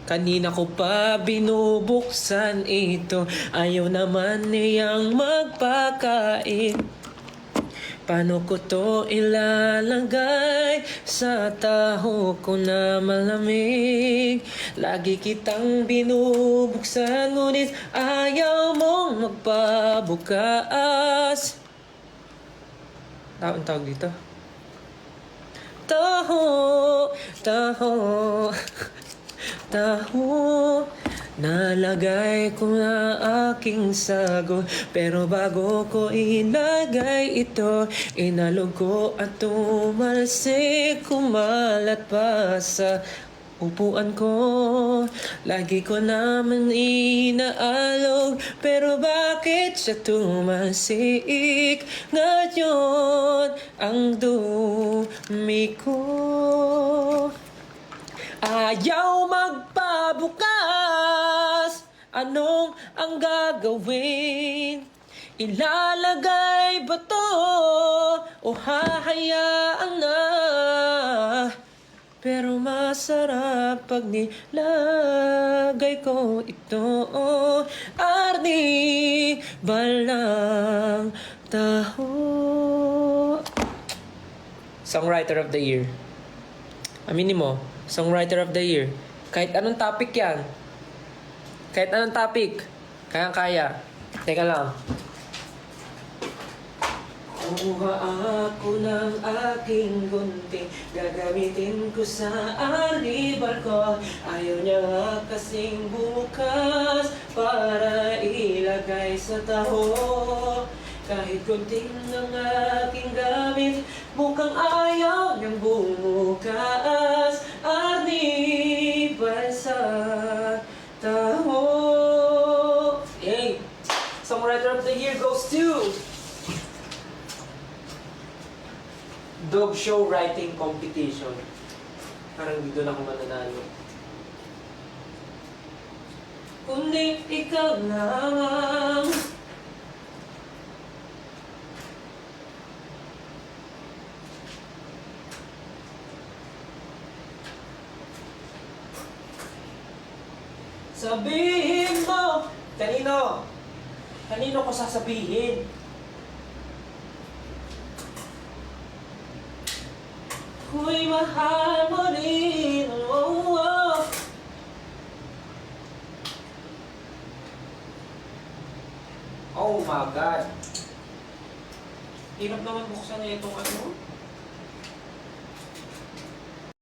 Kanina ko pa binubuksan ito. Ayaw naman niyang magpakain. Paano ko to ilalagay sa taho ko na malamig? Lagi kitang binubuksan, ngunit ayaw mong magpabukas. Ang tawag dito? Taho, taho, taho. Nalagay ko na aking sagot, pero bago ko ilagay ito, inalog ko at tumalsik, kumalat pa sa upuan ko. Lagi ko naman inaalog, pero bakit siya tumalsik? Ngayon ang dumi ko. Ayaw magpabukas. Anong ang gagawin? Ilalagay ba to o hahayaan na? Pero masarap pag nilagay ko ito. Arni balang taho. Songwriter of the Year. Aminin mo, Songwriter of the Year. Kahit anong topic yan. Kahit anong topic. Kayang-kaya. Teka lang. Kuha ako ng aking gunting, gagamitin ko sa alibal ko. Ayaw niya nga kasing bukas para ilagay sa taho. Kahit kunting ng aking gamit, mukhang ayaw niyang bumukas. Alibal sa taho. Yay! Songwriter of the Year goes to Dog Show Writing Competition. Parang dito na ako mananalo. Kundi ikaw lamang. Sabihin mo! Kanino? Kanino ko sasabihin? Ako'y mahal mo rin. Oh, oh. Oh my God. Hirap naman buksan na itong ano.